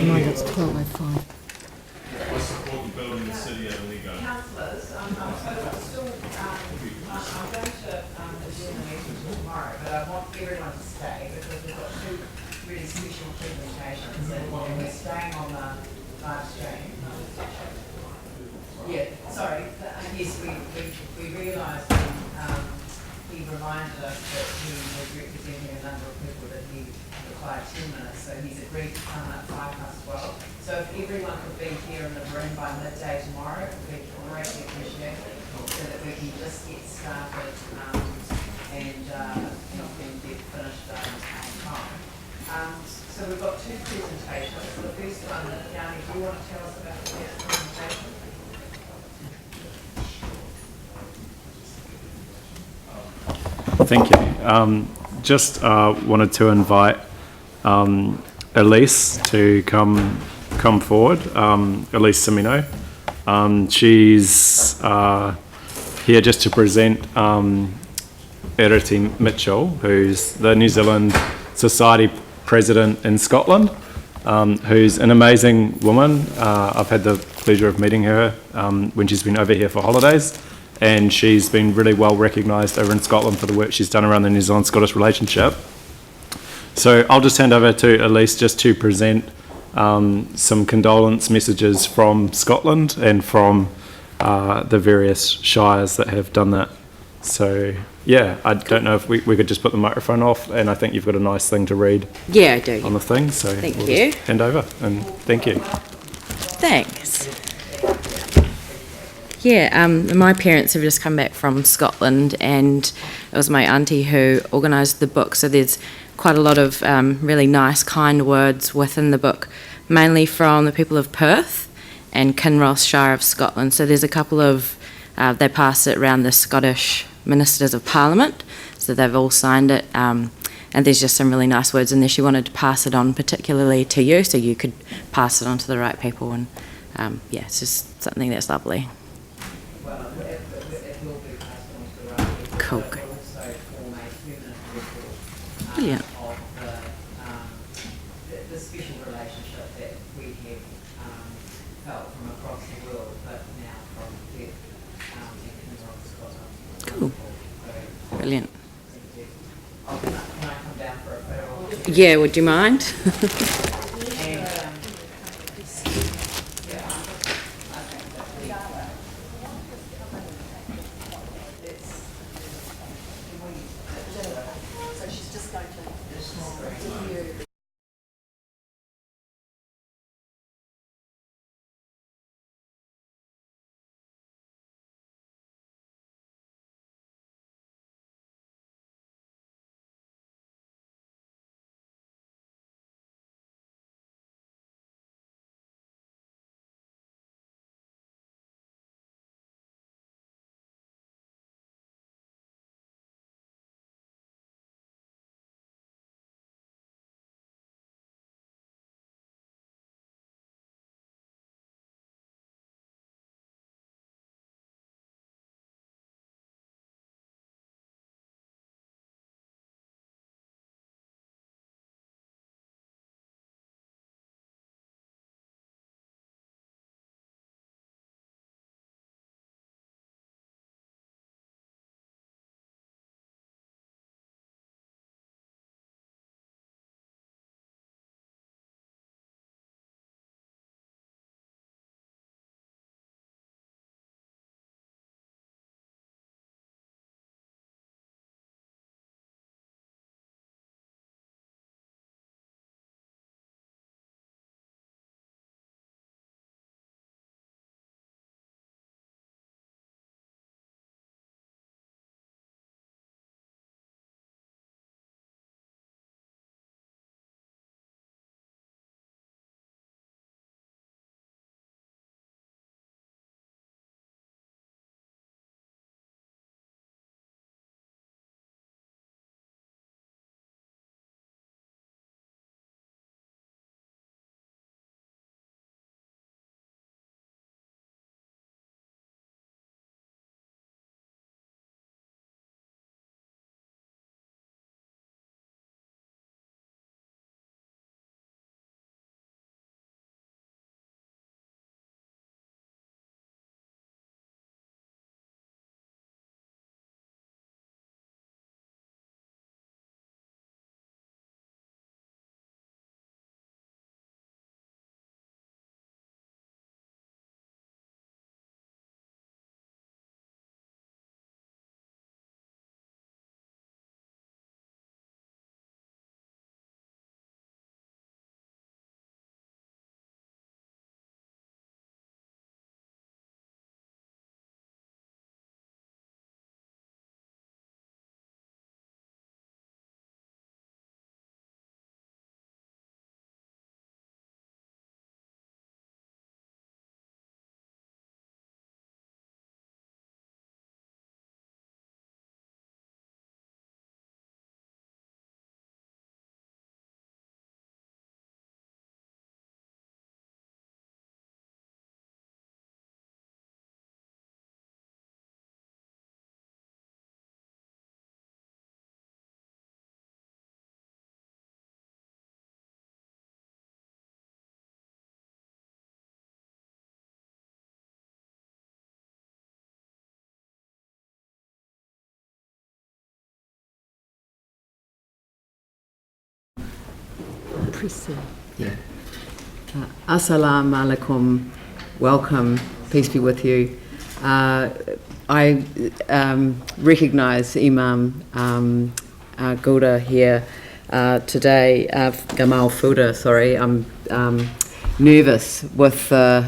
Mind it's 12:05. I support the building the city at Amigo. Councillors, I'm going to adjourn the meeting tomorrow, but I want everyone to stay because we've got two really special presentations and we're staying on the live stream. Yeah, sorry. Yes, we realised he reminded us that he was representing a number of people that he required 10 minutes, so he's agreed to come at 12:05. So if everyone could be here in the room by midday tomorrow, it would be greatly appreciated so that we can just get started and help them get finished on time. So we've got two presentations. The first one, Yanni, do you want to tell us about the first presentation? Thank you. Just wanted to invite Elise to come forward. Elise Semino. She's here just to present Eriti Mitchell, who's the New Zealand Society President in Scotland, who's an amazing woman. I've had the pleasure of meeting her when she's been over here for holidays, and she's been really well recognised over in Scotland for the work she's done around the New Zealand-Scottish relationship. So I'll just hand over to Elise just to present some condolence messages from Scotland and from the various shires that have done that. So yeah, I don't know if we could just put the microphone off, and I think you've got a nice thing to read. Yeah, I do. On the thing, so Thank we'll you. just hand over, and thank you. Thanks. Yeah, my parents have just come back from Scotland, and it was my auntie who organised the book. So there's quite a lot of really nice, kind words within the book, mainly from the people of Perth and Kinross Shire of Scotland. So there's a couple of, they pass it around the Scottish Ministers of Parliament, so they've all signed it, and there's just some really nice words in there. She wanted to pass it on particularly to you, so you could pass it on to the right people, and yeah, it's just something that's lovely. Well, it will be passed on to the right people. Cool. But it will also form a permanent record Brilliant. of the special relationship that we have felt from across the world, but now from Perth and Scotland. Cool. So, Brilliant. can I come down for a photo? Yeah, would you mind? Assalamu alaikum, welcome, peace be with you. I recognise Imam Gulda here today, Gamal Fulda, sorry. I'm nervous with the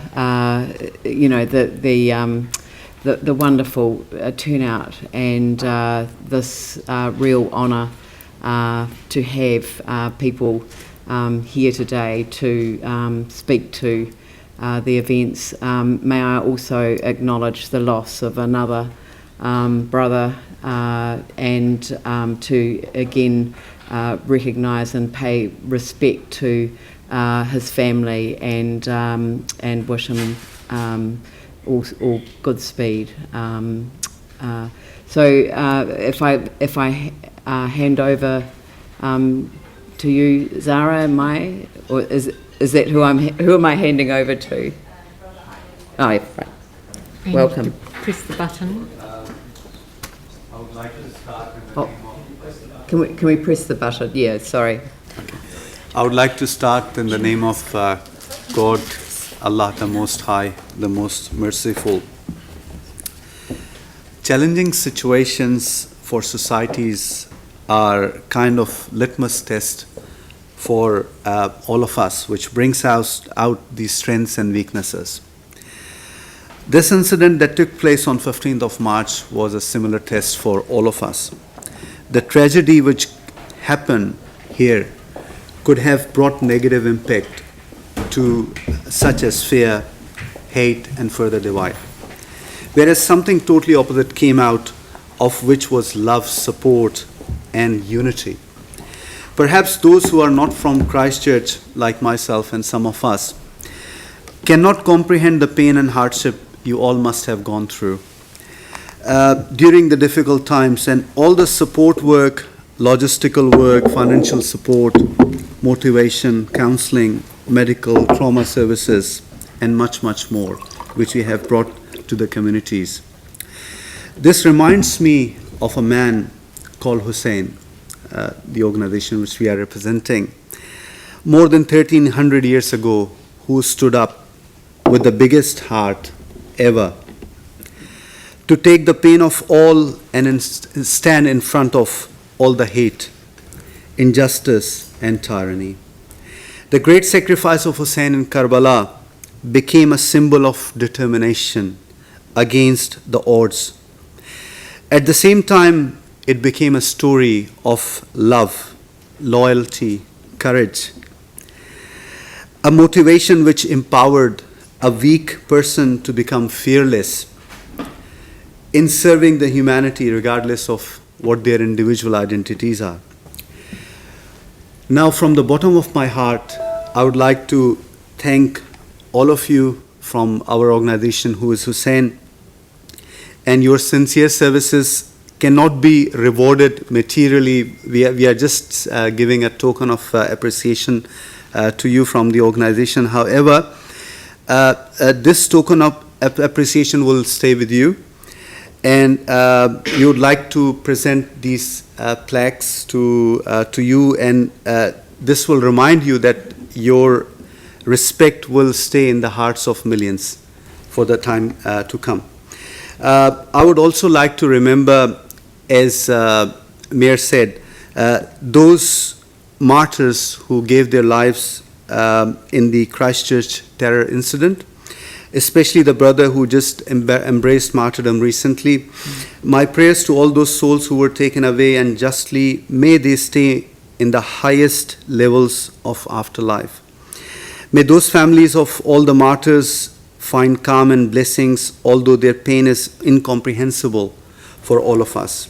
wonderful turnout and this real honour to have people here today to speak to the events. May I also acknowledge the loss of another brother and to again recognise and pay respect to his family and wish him all good speed. So if I hand over to you, Zara, or is that who am I handing over to? Oh, yeah, right. Welcome. Press the button. I would like to start with the name of... Can we press the button? Yeah, sorry. I would like to start in the name of God, Allah the Most High, the Most Merciful. Challenging situations for societies are kind of litmus test for all of us, which brings out these strengths and weaknesses. This incident that took place on 15th of March was a similar test for all of us. The tragedy which happened here could have brought negative impact to such as fear, hate, and further divide. Whereas something totally opposite came out, of which was love, support, and unity. Perhaps those who are not from Christchurch, like myself and some of us, cannot comprehend the pain and hardship you all must have gone through during the difficult times, and all the support work, logistical work, financial support, motivation, counseling, medical, trauma services, and much, much more, which we have brought to the communities. This reminds me of a man called Hussain, the organization which we are representing, more than 1300 years ago, who stood up with the biggest heart ever to take the pain of all and stand in front of all the hate, injustice, and tyranny. The great sacrifice of Hussain in Karbala became a symbol of determination against the odds. At the same time, it became a story of love, loyalty, courage, a motivation which empowered a weak person to become fearless in serving the humanity regardless of what their individual identities are. Now, from the bottom of my heart, I would like to thank all of you from our organization who is Hussain, and your sincere services cannot be rewarded materially. We are just giving a token of appreciation to you from the organization. However, this token of appreciation will stay with you, and you would like to present these plaques to you, and this will remind you that your respect will stay in the hearts of millions for the time to come. I would also like to remember, as Mayor said, those martyrs who gave their lives in the Christchurch terror incident, especially the brother who just embraced martyrdom recently. My prayers to all those souls who were taken away unjustly, may they stay in the highest levels of afterlife. May those families of all the martyrs find calm and blessings, although their pain is incomprehensible for all of us.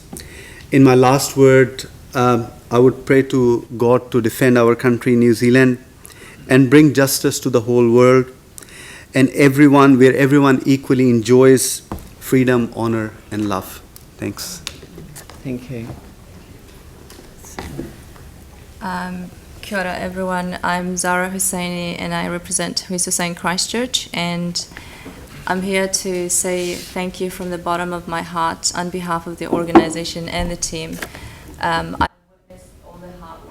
In my last word, I would pray to God to defend our country, New Zealand, and bring justice to the whole world, and everyone, where everyone equally enjoys freedom, honor, and love. Thanks. Thank you. Kia ora everyone, I'm Zara Hussaini and I represent Hussain Christchurch, and I'm here to say thank you from the bottom of my heart on behalf of the organisation and the team. I witnessed all the hard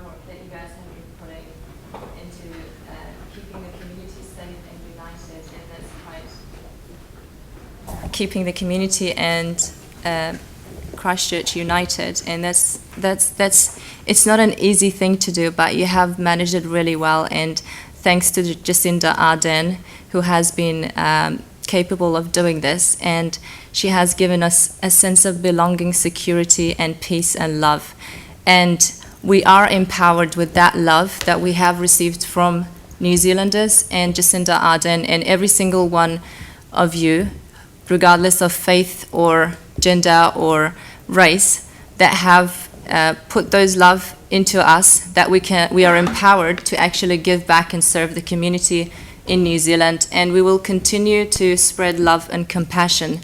work that you guys have been putting keeping the community safe and united, and that's quite keeping the community and Christchurch united, and that's it's not an easy thing to do, but you have managed it really well, and thanks to Jacinda Ardern, who has been capable of doing this, and she has given us a sense of belonging, security, and peace and love. And we are empowered with that love that we have received from New Zealanders and Jacinda Ardern, and every single one of you, regardless of faith or gender or race, that have put those love into us, that we are empowered to actually give back and serve the community in New Zealand, and we will continue to spread love and compassion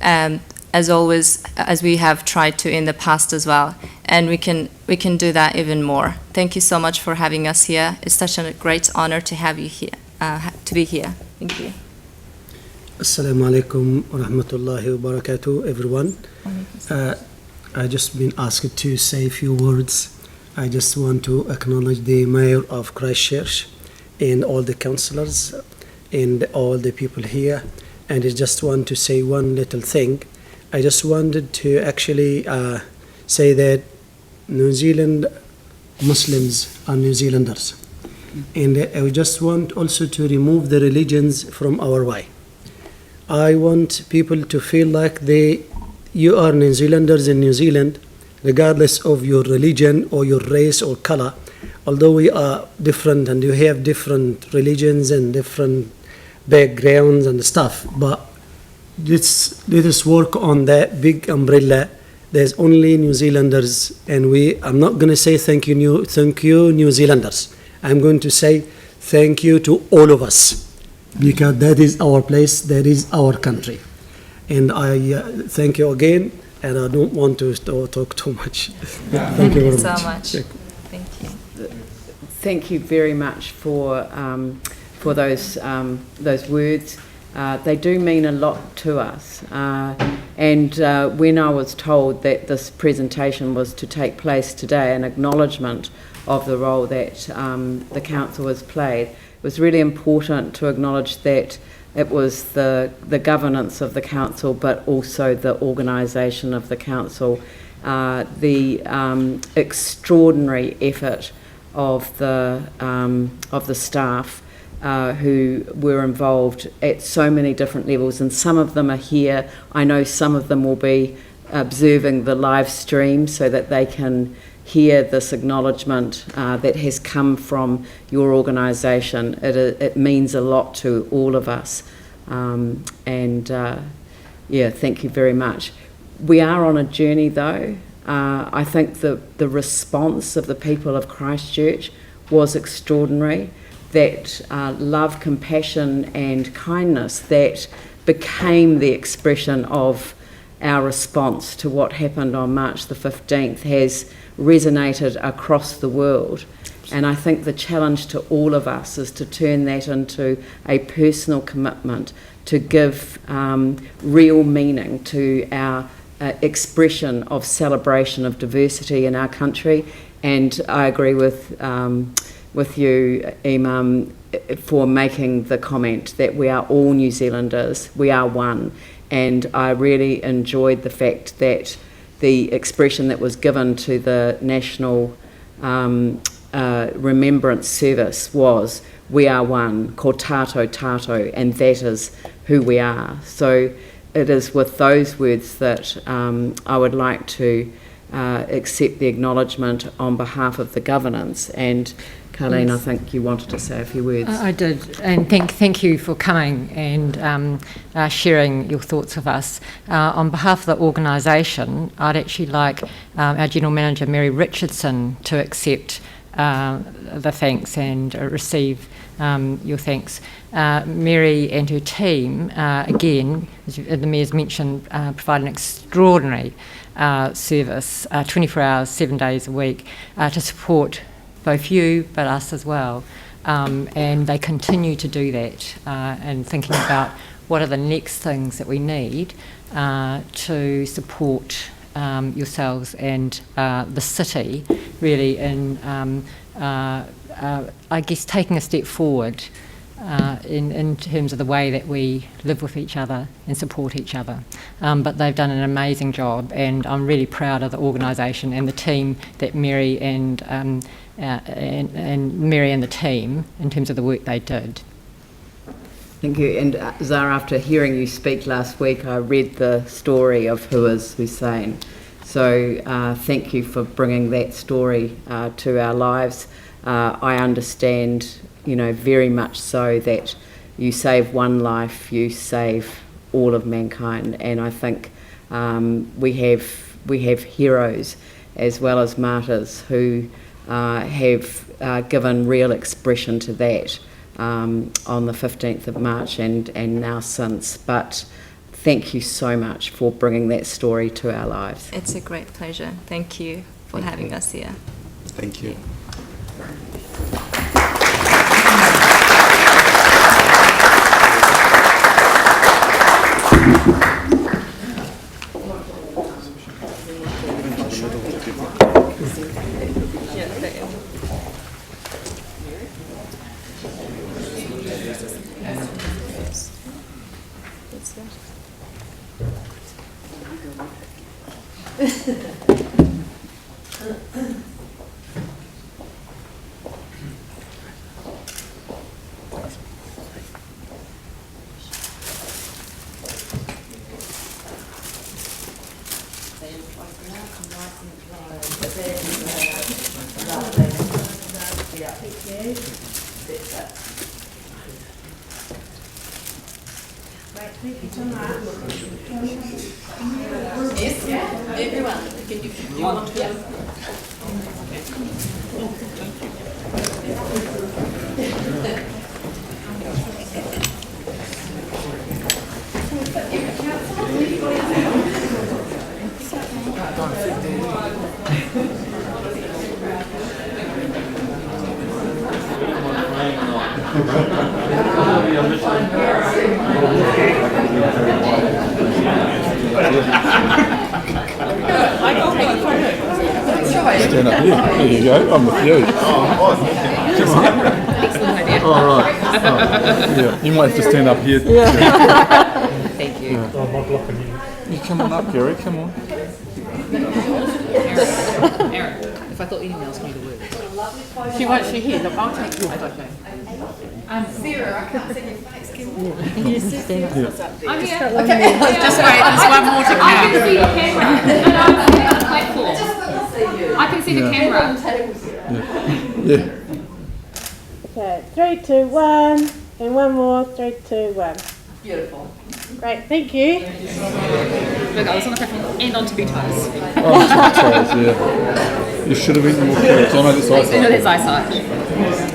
as always, as we have tried to in the past as well, and we can do that even more. Thank you so much for having us here. It's such a great honor to have you here, to be here. Thank you. Assalamu alaikum wa rahmatullahi wa barakatuh, everyone. I just been asked to say a few words. I just want to acknowledge the Mayor of Christchurch and all the councillors and all the people here. And I just want to say one little thing. I just wanted to actually say that New Zealand Muslims are New Zealanders. And I just want also to remove the religions from our way. I want people to feel like you are New Zealanders in New Zealand, regardless of your religion or your race or color. Although we are different and you have different religions and different backgrounds and stuff, but let us work on that big umbrella. There's only New Zealanders, and I'm not going to say thank you New Zealanders. I'm going to say thank you to all of us, because that is our place, that is our country. And I thank you again, and I don't want to talk too much. Thank you very so much. much. Thank you. Thank you very much for those words. They do mean a lot to us. And when I was told that this presentation was to take place today, an acknowledgement of the role that the council has played, it was really important to acknowledge that it was the governance of the council, but also the organisation of the council, the extraordinary effort of the staff who were involved at so many different levels, and some of them are here. I know some of them will be observing the live stream so that they can hear this acknowledgement that has come from your organisation. It means a lot to all of us, thank you very much. We are on a journey though. I think the response of the people of Christchurch was extraordinary. That love, compassion and kindness that became the expression of our response to what happened on March the 15th has resonated across the world. And I think the challenge to all of us is to turn that into a personal commitment to give real meaning to our expression of celebration of diversity in our country. And I agree with you, Imam, for making the comment that we are all New Zealanders, we are one. And I really enjoyed the fact that the expression that was given to the National Remembrance Service was, we are one, ko tātou tātou, and that is who we are. So it is with those words that I would like to accept the acknowledgement on behalf of the governance. And Carleen, yes. I think you wanted to say a few words. I did, and thank you for coming and sharing your thoughts with us. On behalf of the organisation, I'd actually like our General Manager, Mary Richardson, to accept the thanks and receive your thanks. Mary and her team, again, as the Mayor's mentioned, provide an extraordinary service, 24 hours, 7 days a week, to support both you but us as well, and they continue to do that, and thinking about what are the next things that we need to support yourselves and the city really in I guess, taking a step forward in terms of the way that we live with each other and support each other. But they've done an amazing job, and I'm really proud of the organisation and the team that Mary and Mary and the team in terms of the work they did. Thank you. And Zara, after hearing you speak last week, I read the story of who is Hussain. So thank you for bringing that story to our lives. I understand, very much so that you save one life, you save all of mankind. And I think we have heroes as well as martyrs who have given real expression to that on the 15th of March and now since. But thank you so much for bringing that story to our lives. It's a great pleasure. Thank you for having us here. Thank you. Stand up here. There you go. I'm with you. Excellent idea. All right. Yeah. You might have to stand up here. Thank you. You come on up, Gary. Come on. Aaron, if I thought anyone else knew the word. She won't. She here. Look, I'll take you. Sarah, I can't see your face. Can you just stand up? I'm here. Okay. Just wait. There's one more to come. I can see the camera. No, I can see the platform. I can see the camera. Yeah. Okay, 3, 2, 1, and one more. 3, 2, 1. Beautiful. Great, thank you. Look, I was on the platform and on to be toes. Oh, yeah. You should have eaten more carrots. I know this eyesight. I know that's eyesight.